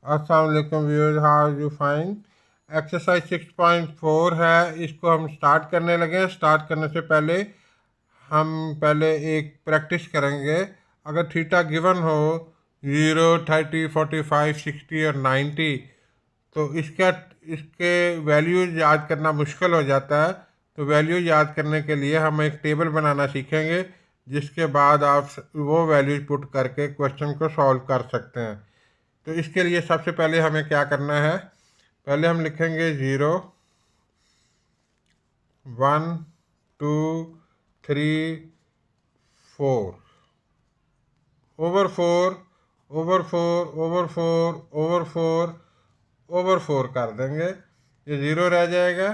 अस्सलाम वालेकुम viewers, how you fine. Exercise 6.4 है, इसको हम स्टार्ट करने लगे। स्टार्ट करने से पहले हम पहले एक प्रैक्टिस करेंगे। अगर थीटा गिवन हो 0, 30, 45, 60 और 90, तो इसके वैल्यूज याद करना मुश्किल हो जाता है। तो वैल्यू याद करने के लिए हम एक टेबल बनाना सीखेंगे, जिसके बाद आप वो वैल्यूज पुट करके क्वेश्चन को सॉल्व कर सकते हैं। तो इसके लिए सबसे पहले हमें क्या करना है, पहले हम लिखेंगे 0, 1, 2, 3, 4, over 4, over 4, over 4, over 4, over 4 कर देंगे। ये 0 रह जाएगा,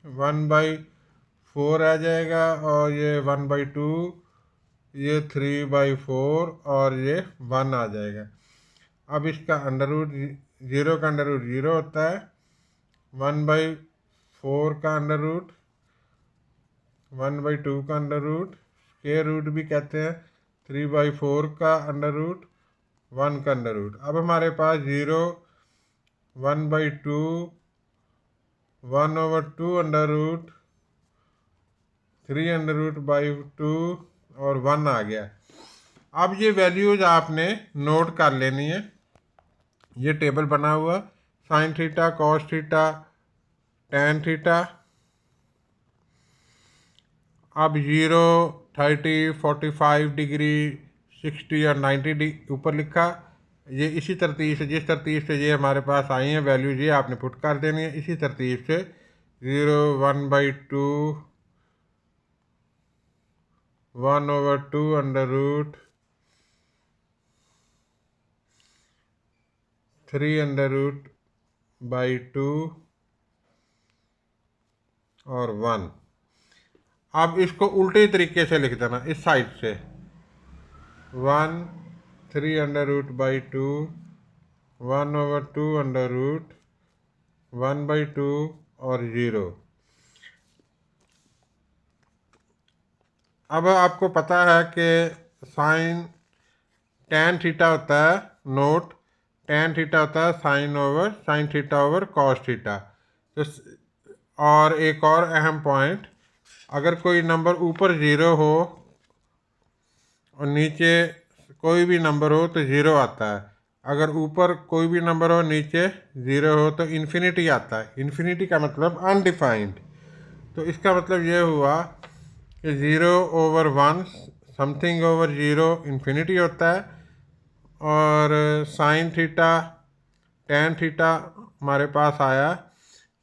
1/4 रह जाएगा, और ये 1/2, ये 3/4, और ये 1 आ जाएगा। अब इसका अंडर रूट, 0 का अंडर रूट 0 होता है, 1/4 का अंडर रूट, 1/2 का अंडर रूट, स्क्वायर रूट भी कहते हैं, 3/4 का अंडर रूट, 1 का अंडर रूट। अब हमारे पास 0, 1/2, 1/2 अंडर रूट, 3/2 और 1 आ गया। अब ये वैल्यूज आपने नोट कर लेनी है। ये टेबल बना हुआ, sine theta, cos theta, tan theta. अब 0, 30, 45 डिग्री, 60 और 90 ऊपर लिखा। ये इसी तरतीब से, जिस तरतीब से ये हमारे पास आई हैं वैल्यूज, ये आपने पुट कर देनी है इसी तरतीब से। 0, 1/2, 1/2 अंडर रूट, 3/2 और 1। अब इसको उल्टे तरीके से लिख देना, इस साइड से 1, 3/2, 1/2 अंडर रूट, 1/2 और 0। अब आपको पता है कि साइन टैन थीटा होता है, नोट, टैन थीटा होता है sign theta over cos theta. तो और एक और अहम पॉइंट, अगर कोई नंबर ऊपर 0 हो और नीचे कोई भी नंबर हो तो 0 आता है। अगर ऊपर कोई भी नंबर हो, नीचे 0 हो, तो इन्फिनिटी आता है। इन्फिनिटी का मतलब अनडिफाइंड। तो इसका मतलब ये हुआ कि 0/1, समथिंग ओवर 0 इन्फिनिटी होता है। और साइन थीटा, टैन थीटा हमारे पास आया,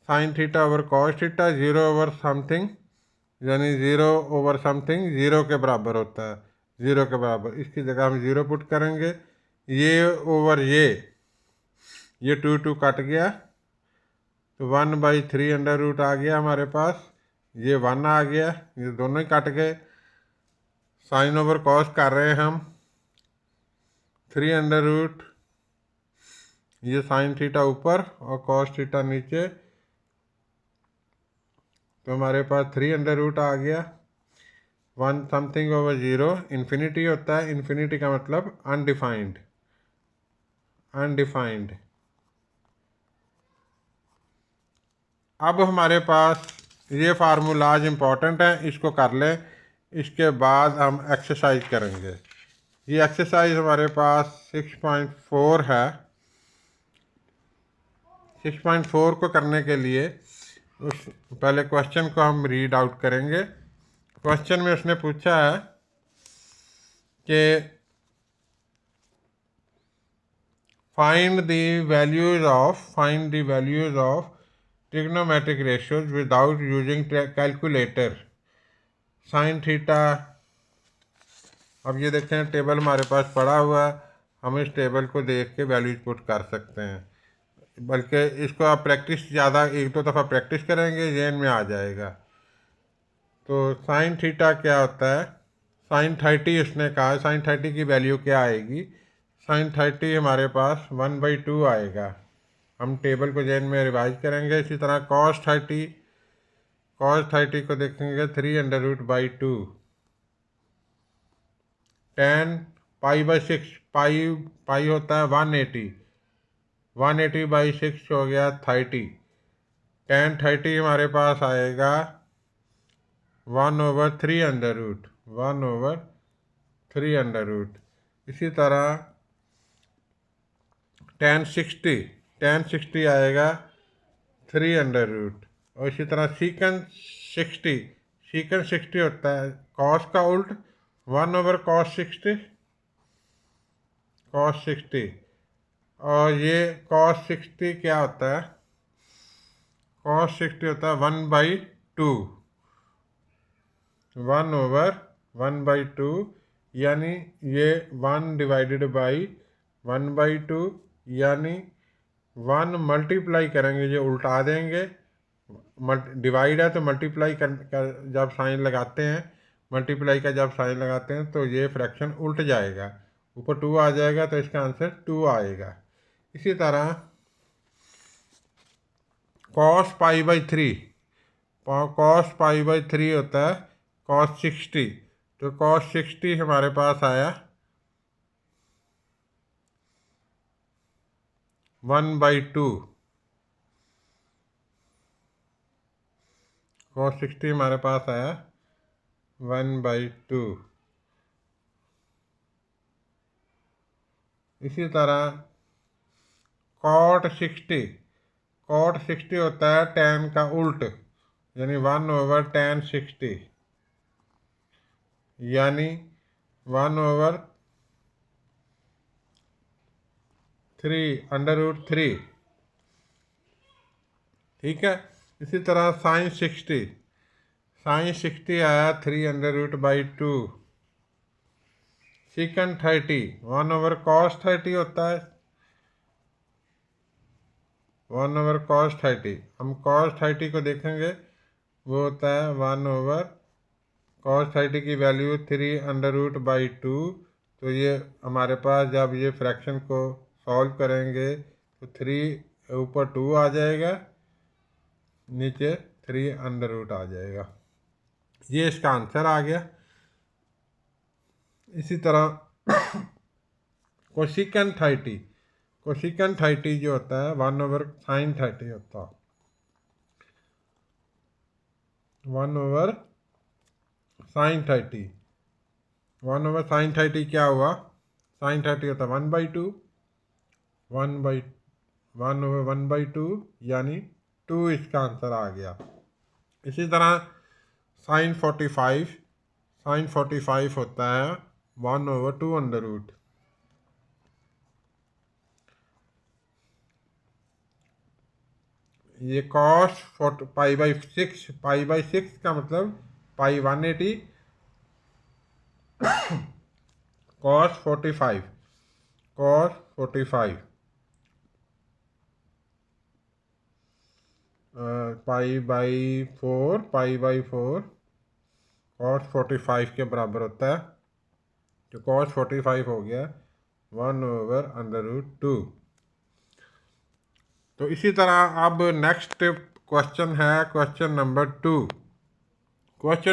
sine theta over cos theta, 0/समथिंग, यानी 0/समथिंग 0 के बराबर होता है। 0 के बराबर, इसकी जगह हम 0 पुट करेंगे। ये ओवर ये 2 कट गया, तो 1/3 अंडर रूट आ गया हमारे पास। ये 1 आ गया, ये दोनों ही कट गए। साइन ओवर कॉस कर रहे हैं हम, 3 अंडर रूट, ये साइन थीटा ऊपर और कॉस थीटा नीचे, तो हमारे पास 3 अंडर रूट आ गया। 1 समथिंग ओवर 0 इन्फिनिटी होता है। इन्फिनिटी का मतलब अनडिफाइंड, अनडिफाइंड। अब हमारे पास ये फार्मूलाज इम्पॉर्टेंट हैं, इसको कर लें। इसके बाद हम एक्सरसाइज करेंगे। ये एक्सरसाइज हमारे पास 6.4 है। 6.4 को करने के लिए उस पहले क्वेश्चन को हम रीड आउट करेंगे। क्वेश्चन में उसने पूछा है कि find the values of trigonometric ratios without using calculator। Sine theta, अब ये देखते हैं टेबल हमारे पास पड़ा हुआ है, हम इस टेबल को देख के वैल्यूज पुट कर सकते हैं। बल्कि इसको आप प्रैक्टिस ज़्यादा, 1-2 दफ़ा प्रैक्टिस करेंगे, जहन में आ जाएगा। तो साइन थीटा क्या होता है, साइन 30 उसने कहा, साइन 30 की वैल्यू क्या आएगी। साइन 30 हमारे पास 1/2 आएगा। हम टेबल को जहन में रिवाइज करेंगे। इसी तरह कॉस 30 को देखेंगे, 3/2। टैन पाई/6, पाई होता है 180, 180/6 हो गया 30। tan 30 हमारे पास आएगा 1/3 1/3। इसी तरह tan 60 आएगा 3 और इसी तरह सीकन 60 होता है कॉस का उल्ट 1/cos 60 और ये cos 60 क्या होता है cos 60 होता है 1/2 1/1/2 यानी ये 1/1/2 यानी 1 मल्टीप्लाई करेंगे ये उल्टा देंगे डिवाइड है तो मल्टीप्लाई कर जब साइन लगाते हैं मल्टीप्लाई का जब साइन लगाते हैं तो ये फ्रैक्शन उल्ट जाएगा ऊपर 2 आ जाएगा तो इसका आंसर 2 आएगा। इसी तरह cos π/3 होता है cos 60 तो cos 60 हमारे पास आया 1/2 cos 60 हमारे पास आया 1/2। इसी तरह cot 60 होता है tan का उल्ट यानी 1/tan 60 यानी 1/3 ठीक है। इसी तरह sin 60 आया 3/2। secant 30 1/cos 30 होता है 1/cos 30 हम cos 30 को देखेंगे वो होता है 1/cos 30 की वैल्यू 3/2 तो ये हमारे पास जब ये फ्रैक्शन को सॉल्व करेंगे तो 3 ऊपर 2 आ जाएगा नीचे 3 आ जाएगा ये इसका आंसर आ गया। इसी तरह कोसिकन 30 जो होता है 1/sin 30 होता है 1/sin 30 1/sin 30 क्या हुआ sin 30 होता है 1/2 1/2 यानी 2 इसका आंसर आ गया। इसी तरह sin 45 होता है 1/2 ये cos π/6 का मतलब पाई 180 cos 45 π/4 cos 45 के बराबर होता है तो cos 45 हो गया 1/√2। तो इसी तरह अब नेक्स्ट क्वेश्चन है क्वेश्चन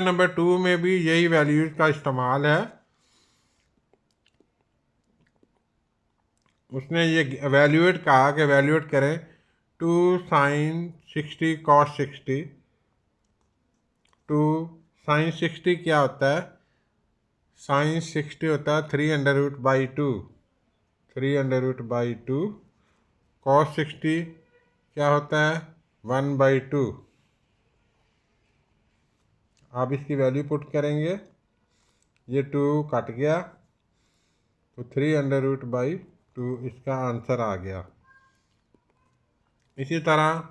नंबर 2 में भी यही वैल्यूज का इस्तेमाल है। उसने ये एवेल्यूएट कहा कि एवेल्यूएट करें 2 sin 60 cos 60 2 sin 60 क्या होता है sin 60 होता है 3/2 cos 60 क्या होता है 1/2। आप इसकी वैल्यू पुट करेंगे ये 2 कट गया तो 3/2 इसका आंसर आ गया। इसी तरह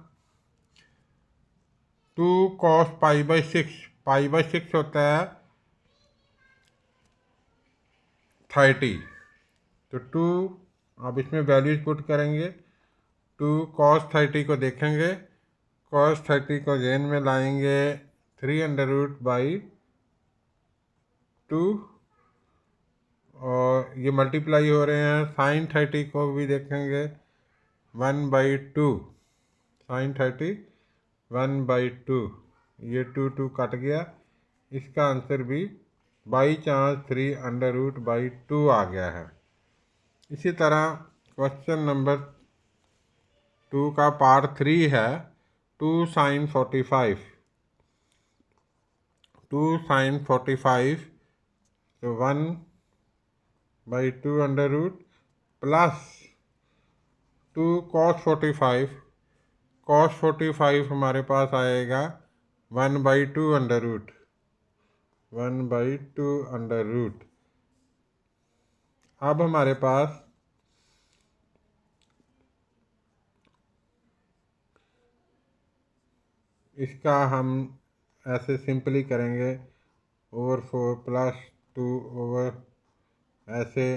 2 cos π/6 होता है 30 तो 2 आप इसमें वैल्यूज पुट करेंगे 2 cos 30 को देखेंगे cos 30 को जेन में लाएंगे 3/2 और ये मल्टीप्लाई हो रहे हैं sin 30 को भी देखेंगे 1/2 sin 30 1/2 ये 2 कट गया इसका आंसर भी बाई चांस 3/2 आ गया है। इसी तरह क्वेश्चन नंबर 2 का पार्ट 3 है 2 sin 45, 2 sin 45 तो 1/2 under root plus 2 cos 45, cos 45 हमारे पास आएगा 1/2 अंडर रूट, 1/2 अंडर रूट। अब हमारे पास इसका हम ऐसे सिंपली करेंगे ओवर 4 प्लस 2 ओवर ऐसे,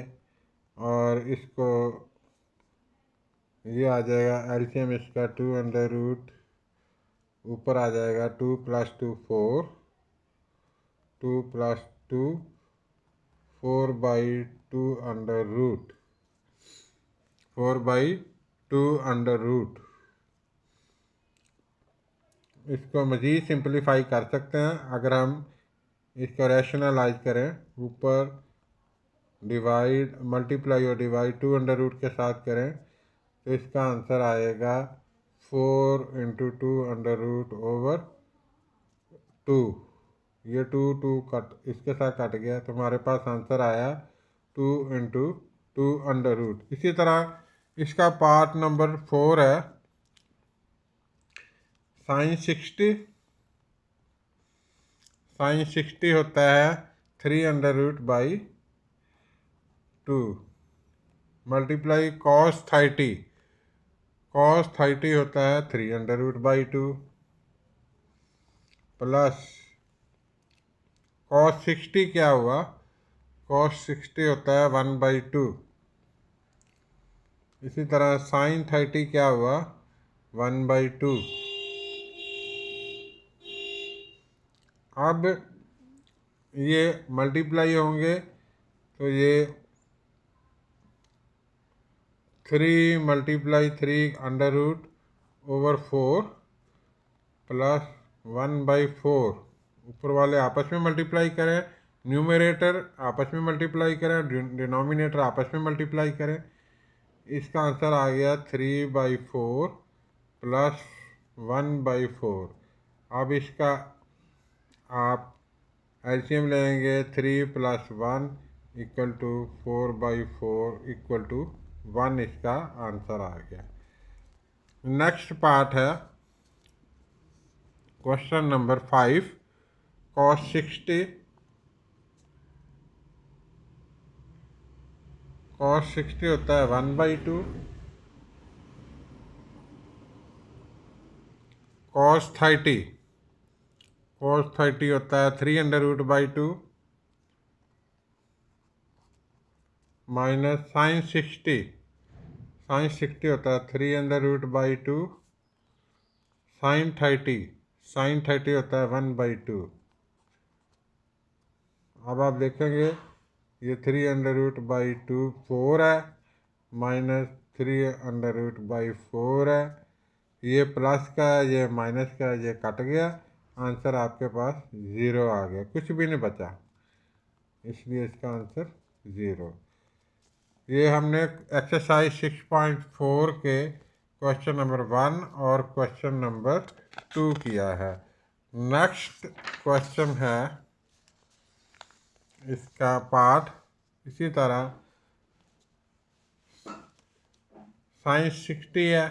और इसको ये आ जाएगा एलसीएम इसका 2 अंडर रूट, ऊपर आ जाएगा 2 + 2 4, 2 + 2 4/2 अंडर रूट, 4/2 अंडर रूट। इसको मज़ीद सिंपलीफाई कर सकते हैं अगर हम इसका रैशनलाइज करें, ऊपर डिवाइड मल्टीप्लाई और डिवाइड 2 अंडर रूट के साथ करें तो इसका आंसर आएगा 4 × 2 अंडर रूट ओवर 2। ये 2 2 कट इसके साथ कट गया तो हमारे पास आंसर आया 2 × 2 अंडर रूट। इसी तरह इसका पार्ट नंबर 4 है sin 60, sin 60 होता है 3 under root by 2 multiply cos 30, cos 30 होता है 3 under root by 2 plus cos 60 क्या हुआ, cos 60 होता है 1/2। इसी तरह sin 30 क्या हुआ 1/2। अब ये मल्टीप्लाई होंगे तो ये 3 × 3 अंडर रूट ओवर 4 प्लस 1/4, ऊपर वाले आपस में मल्टीप्लाई करें, न्यूमरेटर आपस में मल्टीप्लाई करें, डिनोमिनेटर आपस में मल्टीप्लाई करें। इसका आंसर आ गया 3/4 प्लस 1/4। अब इसका आप एलसीएम लेंगे, 3 + 1 = 4/4 = 1, इसका आंसर आ गया। नेक्स्ट पार्ट है क्वेश्चन नंबर 5, cos 60, cos 60 होता है 1/2, cos 30, cos 30 होता है 3 under root by 2 minus sin 60, sin 60 होता है 3 under root by 2 sin 30, sin 30 होता है 1/2। अब आप देखेंगे ये 3 अंडर रूट बाई 2 4 है, माइनस 3 अंडर रूट बाई 4 है, ये प्लस का है ये माइनस का है, ये कट गया, आंसर आपके पास 0 आ गया, कुछ भी नहीं बचा, इसलिए इसका आंसर 0। ये हमने एक्सरसाइज 6.4 के क्वेश्चन नंबर 1 और क्वेश्चन नंबर 2 किया है। नेक्स्ट क्वेश्चन है इसका पार्ट इसी तरह sin 60 है,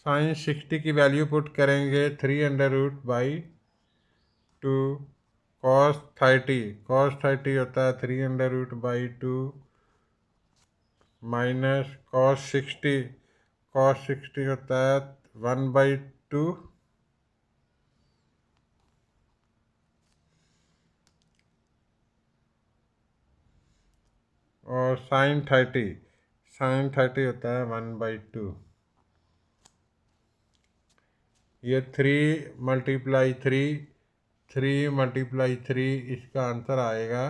sin 60 की वैल्यू पुट करेंगे 3 under root by 2 cos 30, cos 30 होता है 3 under root by 2 minus cos 60, cos 60 होता है 1/2 और sin 30, sin 30 होता है 1/2। ये 3 × 3, 3 × 3 इसका आंसर आएगा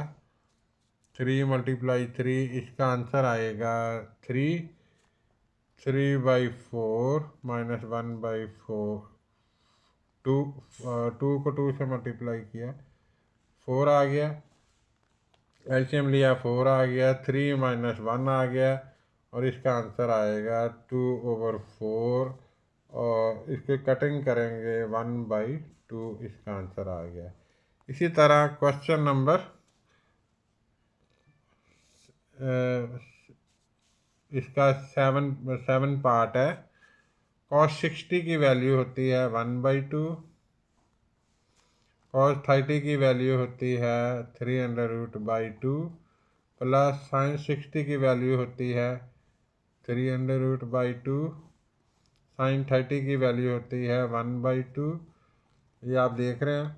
3 × 3 इसका आंसर आएगा 3, 3/4 माइनस 1/4, 2 को 2 से मल्टीप्लाई किया 4 आ गया, एलसीएम लिया 4 आ गया, 3 - 1 आ गया और इसका आंसर आएगा 2/4 और इसके कटिंग करेंगे 1/2, इसका आंसर आ गया। इसी तरह क्वेश्चन नंबर इसका 7 पार्ट है। cos 60 की वैल्यू होती है 1/2, cos 30 की वैल्यू होती है 3√2 प्लस sin 60 की वैल्यू होती है 3√2, sin 30 की वैल्यू होती है 1/2। ये आप देख रहे हैं,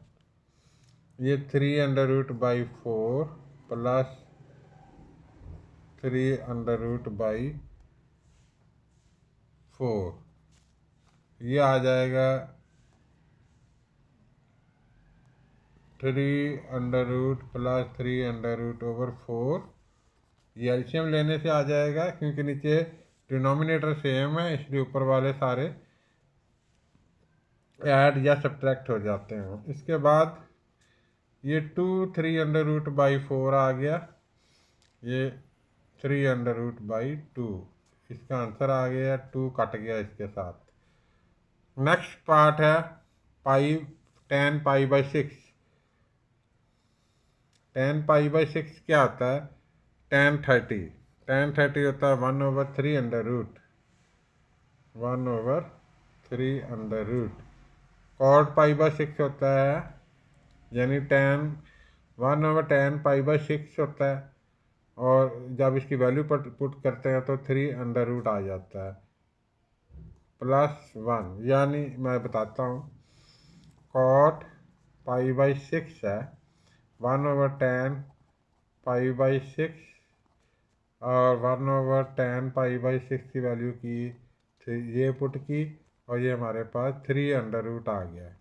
ये 3√4 प्लस 3√4, ये आ जाएगा 3 प्लस 3/4। ये एलसीएम लेने से आ जाएगा, क्योंकि नीचे डिनोमिनेटर सेम है इसलिए ऊपर वाले सारे ऐड या सब्ट्रैक्ट हो जाते हैं। इसके बाद ये 3√4 आ गया, ये 3√2, इसका आंसर आ गया 2 कट गया इसके साथ। नेक्स्ट पार्ट है पाई, tan π/6। tan π/6 क्या होता है? tan 30 होता है 1/3 cot π/6 होता है, यानी tan 1/tan π/6 होता है, और जब इसकी वैल्यू पुट करते हैं तो 3 आ जाता है +1। यानी मैं बताता हूँ, cot π/6 है 1/tan π/6 और 1/tan π/6 की वैल्यू की ये पुट की, और ये हमारे पास 3 आ गया।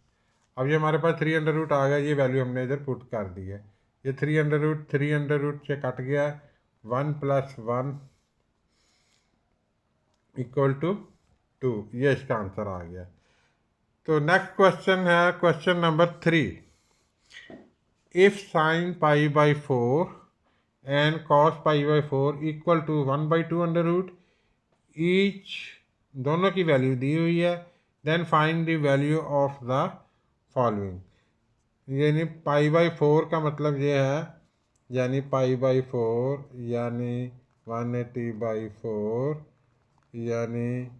अब ये हमारे पास 3 आ गया, ये वैल्यू हमने इधर पुट कर दी है। ये 3 से कट गया, 1 + 1 = 2, ये इसका आंसर आ गया। तो नेक्स्ट क्वेश्चन है question number 3। If sin π/4 and cos π/4 = 1/2 each, दोनों की वैल्यू दी हुई है, then find the value of the following. यानी π/4 का मतलब ये है, यानी π/4 यानी 180/4 यानी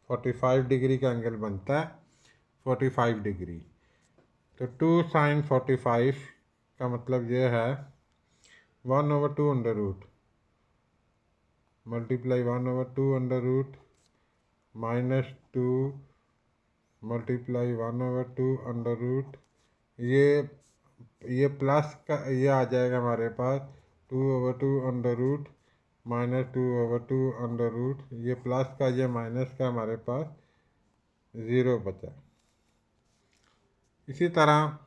45 डिग्री का एंगल बनता है, 45 डिग्री। तो 2 sin 45 का मतलब ये है 1/2 मल्टीप्लाई 1/2 -2 मल्टीप्लाई 1/2 ये प्लस का ये आ जाएगा हमारे पास 2/2 -2/2, ये प्लस का ये माइनस का हमारे पास 0 बचा। इसी तरह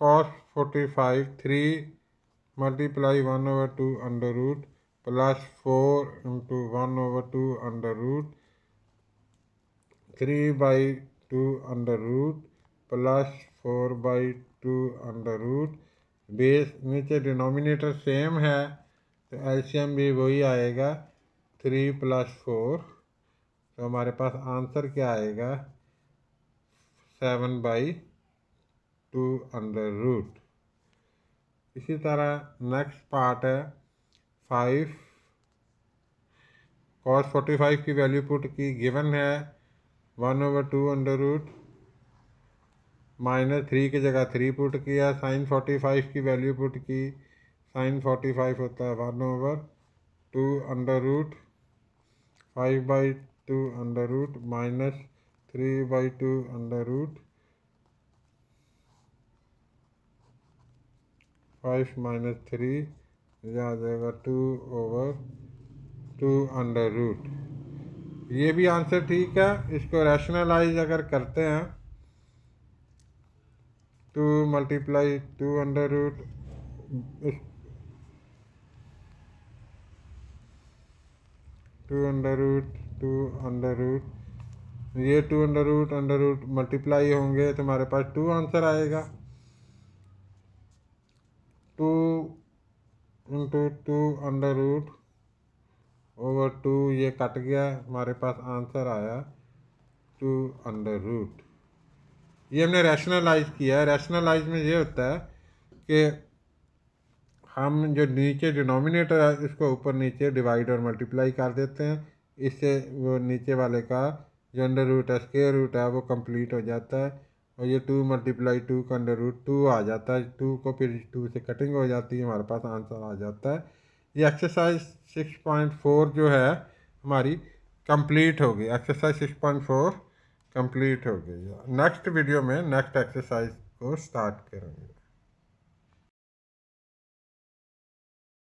cos 45 3 multiply 1/2 plus 4 × 1/2 3/2 plus 4/2 base नीचे डिनोमिनेटर सेम है तो एलसीएम भी वही आएगा 3 + 4। तो हमारे पास आंसर क्या आएगा? 7/2 इसी तरह नेक्स्ट पार्ट है 5। cos 45 की वैल्यू पुट की, गिवन है 1/2 -3 की जगह 3 पुट किया। sin 45 की वैल्यू पुट की, sin 45 होता है 1/2 5/2 -3/2 5 - 3 आ जाएगा 2/2। ये भी आंसर ठीक है। इसको रैशनलाइज अगर करते हैं 2 × 2 ये 2 मल्टीप्लाई होंगे तो हमारे पास 2 आंसर आएगा। 2 इंटू 2√/2, ये कट गया, हमारे पास आंसर आया 2√। ये हमने रैशनलाइज किया है। रैशनलाइज में ये होता है कि हम जो नीचे डिनोमिनेटर है इसको ऊपर नीचे डिवाइड और मल्टीप्लाई कर देते हैं, इससे वो नीचे वाले का जो अंडर रूट है, स्क्वायर रूट है, वो कंप्लीट हो जाता है। और ये 2 × 2 का अंडर रूट 2 आ जाता है, 2 को फिर 2 से कटिंग हो जाती है, हमारे पास आंसर आ जाता है। ये एक्सरसाइज 6.4 जो है हमारी कंप्लीट हो गई। एक्सरसाइज 6.4 कंप्लीट हो गई। नेक्स्ट वीडियो में नेक्स्ट एक्सरसाइज को स्टार्ट करेंगे।